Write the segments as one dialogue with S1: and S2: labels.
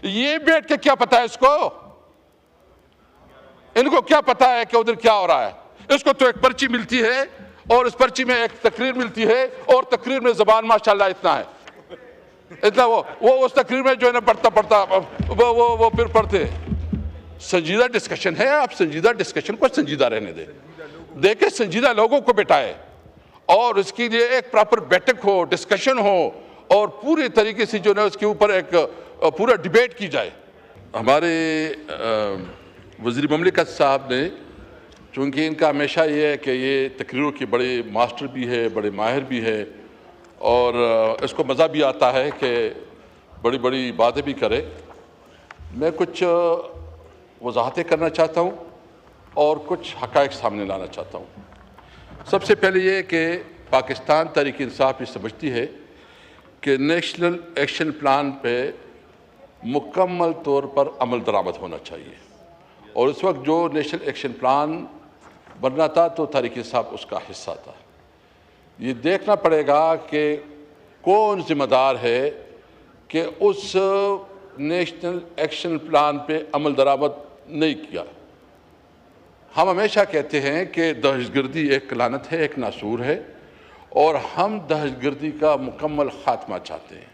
S1: ये बैठ के क्या पता है इसको? इनको क्या पता है कि उधर क्या हो रहा है? इसको तो एक पर्ची मिलती है और इस पर्ची में एक तकरीर मिलती है और तकरीर में ज़बान माशाल्लाह इतना है, इतना वो उस तकरीर में जो है ना पढ़ता वो फिर पढ़ते। संजीदा डिस्कशन है, आप संजीदा डिस्कशन को संजीदा रहने दें, देखे संजीदा लोगों को बिठाए और इसके लिए एक प्रॉपर बैठक हो, डिस्कशन हो और पूरे तरीके से जो है उसके ऊपर एक पूरा डिबेट की जाए। हमारे वज़ीर ममलिकत साहब ने, चूँकि इनका हमेशा ये है कि ये तकरीरों के बड़े मास्टर भी है, बड़े माहिर भी है और इसको मज़ा भी आता है कि बड़ी बड़ी बातें भी करे। मैं कुछ वजाहतें करना चाहता हूँ और कुछ हक़ाइक़ सामने लाना चाहता हूँ। सबसे पहले ये कि पाकिस्तान तहरीक इंसाफ ये समझती है कि नेशनल एक्शन प्लान पे मुकम्मल तौर पर अमल दरामद होना चाहिए और उस वक्त जो नेशनल एक्शन प्लान बनना था तो तहरीक इंसाफ उसका हिस्सा था। ये देखना पड़ेगा कि कौन ज़िम्मेदार है कि उस नेशनल एक्शन प्लान पे अमल दरामद नहीं किया। हम हमेशा कहते हैं कि दहशतगर्दी एक लानत है, एक नासूर है और हम दहशतगर्दी का मुकम्मल ख़ात्मा चाहते हैं।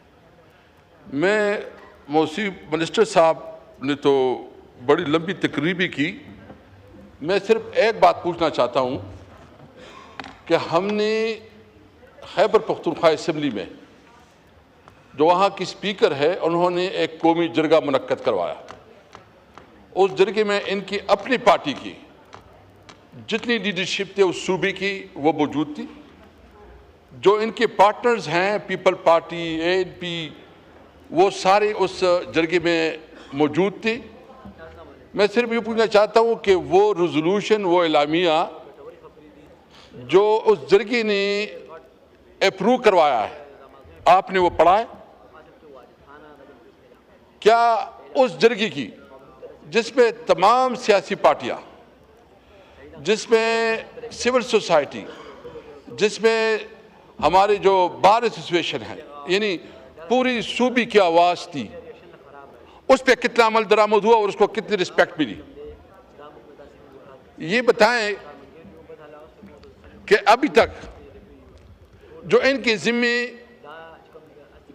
S1: मैं मौसी मिनिस्टर साहब ने तो बड़ी लंबी तकरीर भी की, मैं सिर्फ एक बात पूछना चाहता हूँ कि हमने खैबर पख्तूनख्वा असम्बली में जो वहाँ की स्पीकर है उन्होंने एक कौमी जरगा मुनक्कद करवाया। उस जरगे में इनकी अपनी पार्टी की जितनी लीडरशिप थी उस सूबे की वो मौजूद थी, जो इनके पार्टनर्स हैं पीपल पार्टी, ANP, वो सारे उस जरगे में मौजूद थे। मैं सिर्फ ये पूछना चाहता हूँ कि वो रेजोल्यूशन, वो एलामिया जो उस जरगे ने अप्रूव करवाया है, आपने वो पढ़ा है क्या? उस जरगे की जिसमें तमाम सियासी पार्टियाँ, जिसमें सिविल सोसाइटी, जिसमें हमारे जो बार एसोसिएशन है, यानी पूरी सूबे की आवाज़ थी, उस पर कितना अमल दरामद हुआ और उसको कितनी रिस्पेक्ट मिली? ये बताएं कि अभी तक जो इनके ज़िम्मे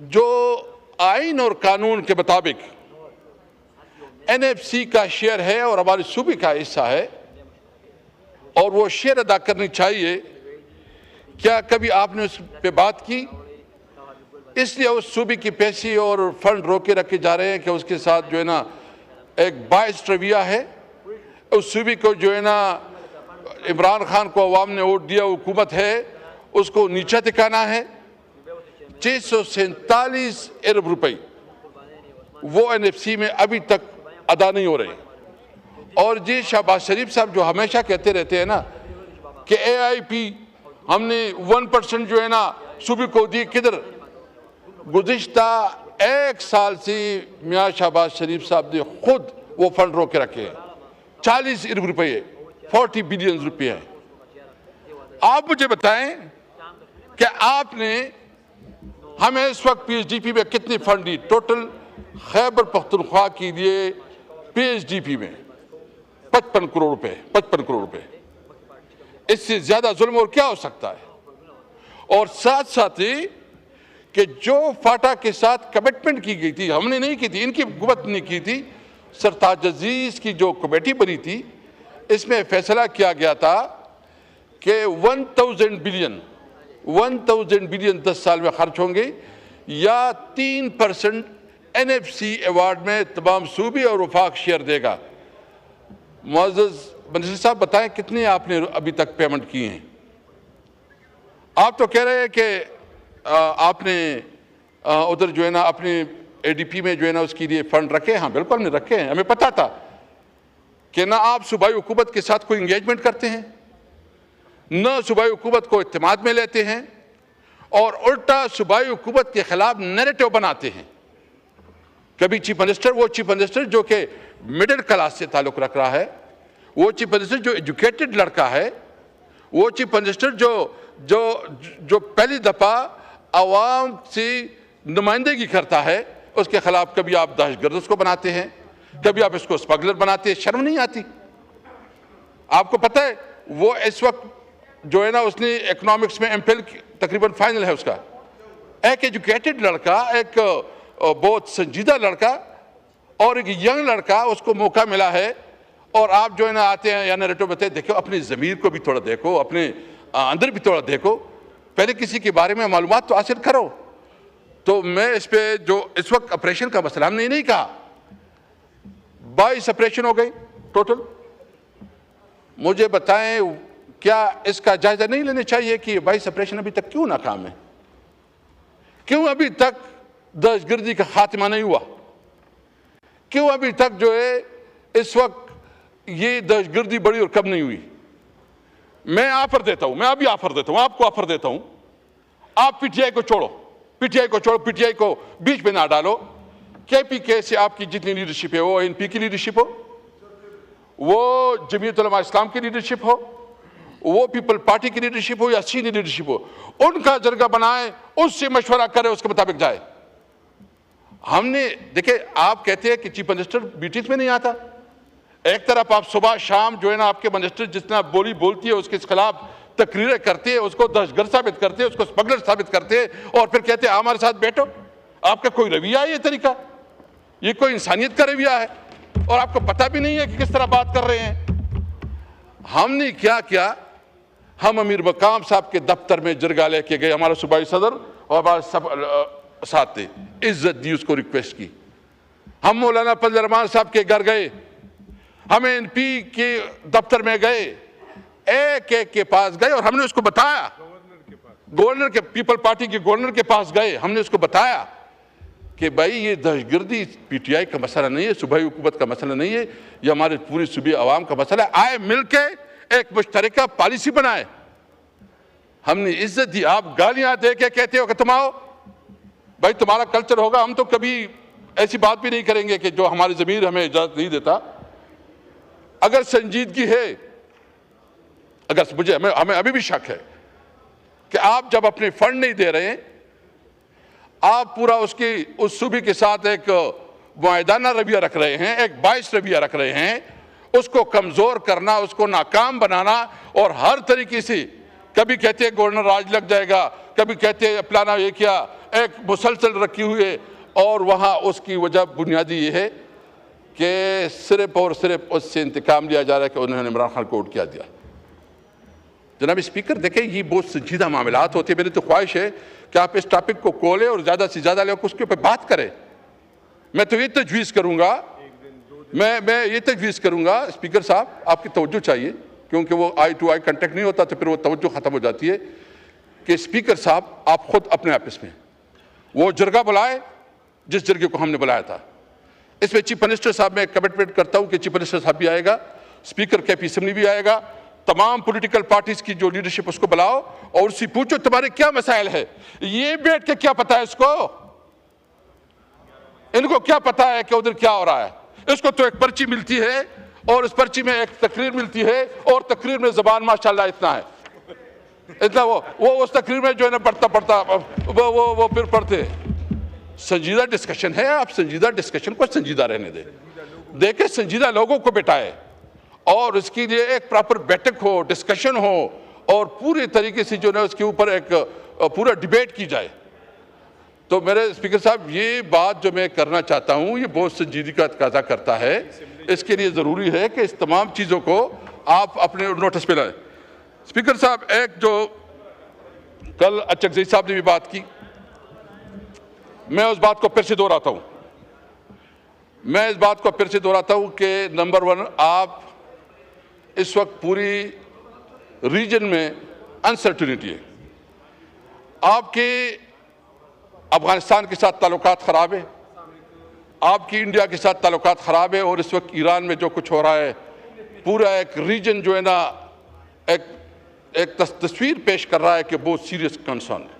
S1: जो आइन और कानून के मुताबिक NFC का शेयर है और हमारे सूबे का हिस्सा है और वो शेयर अदा करनी चाहिए, क्या कभी आपने उस पर बात की? इसलिए उस सूबे की पैसे और फंड रोके रखे जा रहे हैं कि उसके साथ जो है ना एक बायस रवैया है। उस सूबे को जो है ना इमरान खान को अवाम ने वोट दिया, हुकूमत है, उसको नीचा टिकाना है। 647 अरब रुपए वो NFC में अभी तक अदा नहीं हो रहे। और जी शहबाज शरीफ साहब जो हमेशा कहते रहते हैं ना कि AIP हमने 1% जो है ना सूबे को दी, किधर? गुज़िश्ता 1 साल से मियाँ शहबाज शरीफ साहब ने खुद वो फंड रोक के रखे हैं। 40 अरब रुपये, 40 बिलियन रुपये हैं। आप मुझे बताएं कि आपने हमें इस वक्त PSDP में कितनी फंड दी? टोटल खैबर पख्तूनख्वा के लिए PSDP में 55 करोड़ रुपए, 55 करोड़ रुपए। इससे ज्यादा जुल्म और क्या हो सकता है? और साथ साथ ही कि जो फाटा के साथ कमिटमेंट की गई थी, हमने नहीं की थी, इनकी हुकूमत ने की थी, सरताज अजीज की जो कमेटी बनी थी, इसमें फैसला किया गया था कि 1000 बिलियन 10 साल में खर्च होंगे या 3% NFC अवार्ड में तमाम सूबे और वफाक शेयर देगा। मुअज़्ज़ज़ मिनिस्टर साहब बताएं कितने आपने अभी तक पेमेंट किए हैं? आप तो कह रहे हैं कि आपने उधर जो है ना अपने ADP में जो है ना उसके लिए फंड रखे। हाँ बिल्कुल हमने रखे हैं, हमें पता था कि ना आप सूबाई हुकूमत के साथ कोई इंगेजमेंट करते हैं, न सूबाई हुकूमत को इत्तेमाद में लेते हैं और उल्टा सूबाई हुकूमत के खिलाफ नैरेटिव बनाते हैं। कभी चीफ मिनिस्टर, वो चीफ मिनिस्टर जो कि मिडिल क्लास से ताल्लुक़ रख रहा है, वो चीफ मिनिस्टर जो एजुकेटेड लड़का है, वो चीफ मिनिस्टर जो पहली दफ़ा आवाम से नुमाइंदगी करता है, उसके खिलाफ कभी आप दहशतगर्द उसको बनाते हैं, कभी आप इसको स्मगलर बनाते हैं। शर्म नहीं आती? आपको पता है वो इस वक्त जो है ना, उसने इकोनॉमिक्स में एमफिल तकरीबन फाइनल है उसका। एक एजुकेटेड लड़का, एक बहुत संजीदा लड़का और एक यंग लड़का, उसको मौका मिला है, और आप जो है ना आते हैं या नैरेटिव बताते, देखो अपनी ज़मीर को भी थोड़ा देखो, अपने अंदर भी थोड़ा देखो, पहले किसी के बारे में मालूमात तो हासिल करो। तो मैं इस पे जो इस वक्त ऑपरेशन का मसला हमने नहीं कहा, 22 ऑपरेशन हो गई टोटल। मुझे बताएं क्या इसका जायजा नहीं लेना चाहिए कि 22 ऑपरेशन अभी तक क्यों नाकाम है? क्यों अभी तक दहशतगर्दी का खात्मा नहीं हुआ? क्यों अभी तक जो है इस वक्त ये दहशतगर्दी बड़ी और कम नहीं हुई? मैं ऑफर देता हूं, मैं अभी ऑफर देता हूं, आपको ऑफर देता हूं, आप पीटीआई को छोड़ो, पीटीआई को छोड़ो, पीटीआई को बीच में ना डालो। केपीके से आपकी जितनी लीडरशिप है, वो एनपी की लीडरशिप हो, वो जमीयत उलमा इस्लाम की लीडरशिप हो, वो पीपल पार्टी की लीडरशिप हो या सीनियर लीडरशिप हो, उनका जरगा बनाए, उससे मशवरा करे, उसके मुताबिक जाए। हमने देखे, आप कहते हैं कि चीफ मिनिस्टर मीटिंग्स में नहीं आता। एक तरफ आप सुबह शाम जो है ना, आपके मिनिस्टर जितना बोली बोलती है उसके खिलाफ तकरीरें करते हैं, उसको दहशतगर्द साबित करते हैं, उसको स्मगलर साबित करते हैं, और फिर कहते हैं हमारे साथ बैठो। आपका कोई रवैया है? ये तरीका, ये कोई इंसानियत का रवैया है? और आपको पता भी नहीं है कि किस तरह बात कर रहे हैं। हमने क्या किया, हम अमीर मकाम साहब के दफ्तर में जरगा लेके गए, हमारा सूबाई सदर और हमारे सब साथ थे, इज्जत दी, उसको रिक्वेस्ट की। हम मौलाना फजल रहमान साहब के घर गए, हम एनपी के दफ्तर में गए, एक एक के पास गए और हमने उसको बताया, गवर्नर के, पीपल पार्टी के गवर्नर के पास गए, हमने उसको बताया कि भाई ये दहशतगर्दी पीटीआई का मसला नहीं है, सूबाई हुकूमत का मसला नहीं है, ये हमारे पूरी सूबी आवाम का मसला है। आए मिलके एक मुश्तरका पॉलिसी बनाए। हमने इज्जत दी। आप गालियां दे के कहते हो कि तुम आओ, भाई तुम्हारा कल्चर होगा, हम तो कभी ऐसी बात भी नहीं करेंगे कि जो हमारी ज़मीर हमें इजाज़त नहीं देता। अगर संजीदगी है, अगर मुझे हमें अभी भी शक है कि आप जब अपने फंड नहीं दे रहे हैं, आप पूरा उसकी उस सूबे के साथ एक मुआहदाना रवैया रख रहे हैं, एक बाइस रवैया रख रहे हैं, उसको कमज़ोर करना, उसको नाकाम बनाना, और हर तरीके से कभी कहते हैं गवर्नर राज लग जाएगा, कभी कहते हैं फलाना ये किया, एक मुसलसल रखी हुई है। और वहाँ उसकी वजह बुनियादी ये है कि सिर्फ और सिर्फ उससे इंतकाम लिया जा रहा है कि उन्होंने इमरान खान को वोट किया दिया। जनाब स्पीकर, देखें ये बहुत संजीदा मामलात होते हैं। मेरी तो ख्वाहिश है कि आप इस टॉपिक को खोलें और ज़्यादा से ज़्यादा लोग उसके ऊपर बात करें। मैं तो ये तजवीज़ करूँगा, मैं ये तजवीज़ करूँगा स्पीकर साहब, आपकी तवज्जो चाहिए, क्योंकि वो आई टू आई कंटेक्ट नहीं होता तो फिर वो तवज्जो ख़त्म हो जाती है, कि स्पीकर साहब आप खुद अपने ऑफिस में वो जरगा बुलाए जिस जरगे को हमने बुलाया था। इसमें चीफ मिनिस्टर साहब मैं कमिटमेंट करता हूँ कि चीफ मिनिस्टर साहब भी आएगा, स्पीकर के असेंबली भी आएगा, तमाम पॉलिटिकल पार्टीज की जो लीडरशिप उसको बुलाओ और उससे पूछो तुम्हारे क्या मसाइल है। ये बैठ के क्या पता है इसको, इनको क्या पता है कि उधर क्या हो रहा है? इसको तो एक पर्ची मिलती है और उस पर्ची में एक तकरीर मिलती है, और तकरीर में ज़बान माशाल्लाह इतना है, इतना वो उस तकरीर में जो है ना पढ़ता वो फिर पढ़ते। संजीदा डिस्कशन है, आप संजीदा डिस्कशन को संजीदा रहने दें, देखे संजीदा लोगों को बिठाए और इसके लिए एक प्रॉपर बैठक हो, डिस्कशन हो, और पूरे तरीके से जो है उसके ऊपर एक पूरा डिबेट की जाए। तो मेरे स्पीकर साहब, ये बात जो मैं करना चाहता हूँ ये बहुत संजीदगी का तकाजा करता है। इसके लिए ज़रूरी है कि इस तमाम चीज़ों को आप अपने नोटिस पे लाएं। स्पीकर साहब, एक जो कल अचकज़ई साहब ने भी बात की, मैं उस बात को फिर से दोहराता हूँ, मैं इस बात को फिर से दोहराता हूँ कि नंबर 1, आप इस वक्त पूरी रीजन में अनसर्टिनिटी है। आपके अफगानिस्तान के साथ ताल्लुकात ख़राब है, आपकी इंडिया के साथ ताल्लुकात ख़राब है, और इस वक्त ईरान में जो कुछ हो रहा है, पूरा एक रीजन जो है ना एक तस्वीर पेश कर रहा है कि बहुत सीरियस कंसर्न है।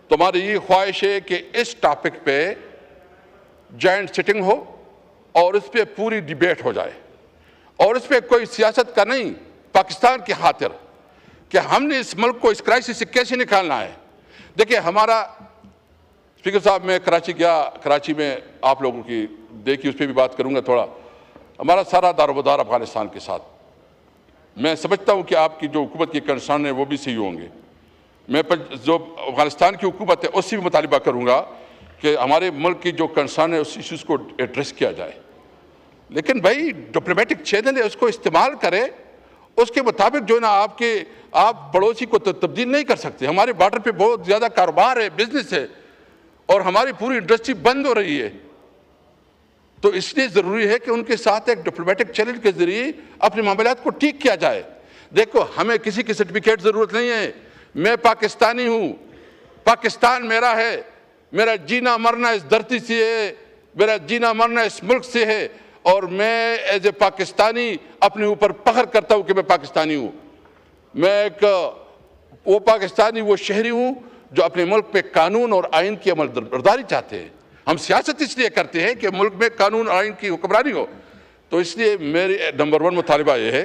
S1: तुम्हारी ये ख्वाहिश है कि इस टॉपिक पे जॉइंट सिटिंग हो और इस पे पूरी डिबेट हो जाए, और इस पे कोई सियासत का नहीं, पाकिस्तान की खातिर कि हमने इस मुल्क को इस क्राइसिस से कैसे निकालना है। देखिए, हमारा स्पीकर साहब, मैं कराची गया, कराची में आप लोगों की देखी, उस पर भी बात करूंगा थोड़ा। हमारा सारा दारोमदार अफगानिस्तान के साथ, मैं समझता हूं कि आपकी जो हुकूमत के कंसर्न है वो भी सही होंगे। मैं जो अफगानिस्तान की हुकूमत है उससे भी मुतालिबा करूंगा कि हमारे मुल्क की जो कंसर्न है उस इश्यूज़ को एड्रेस किया जाए। लेकिन भाई डिप्लोमेटिक चैनल है, उसको इस्तेमाल करें, उसके मुताबिक जो है ना आप पड़ोसी को तो तब्दील नहीं कर सकते। हमारे बॉर्डर पे बहुत ज़्यादा कारोबार है, बिजनेस है, और हमारी पूरी इंडस्ट्री बंद हो रही है। तो इसलिए ज़रूरी है कि उनके साथ एक डिप्लोमेटिक चैनल के ज़रिए अपने मामलात को ठीक किया जाए। देखो, हमें किसी की सर्टिफिकेट ज़रूरत नहीं है। मैं पाकिस्तानी हूँ, पाकिस्तान मेरा है, मेरा जीना मरना इस धरती से है, मेरा जीना मरना इस मुल्क से है, और मैं एज ए पाकिस्तानी अपने ऊपर फख्र करता हूँ कि मैं पाकिस्तानी हूँ। मैं एक वो पाकिस्तानी, वो शहरी हूँ जो अपने मुल्क पे कानून और आइन की अमल बरदारी चाहते हैं। हम सियासत इसलिए करते हैं कि मुल्क में कानून और आइन की हुक्मरानी हो। तो इसलिए मेरी नंबर 1 मुतालिबा यह है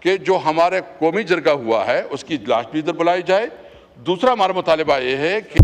S1: कि जो हमारे कौमी जरगा हुआ है उसकी इजलास भी इधर बुलाई जाए। दूसरा हमारा मुतालिबा यह है कि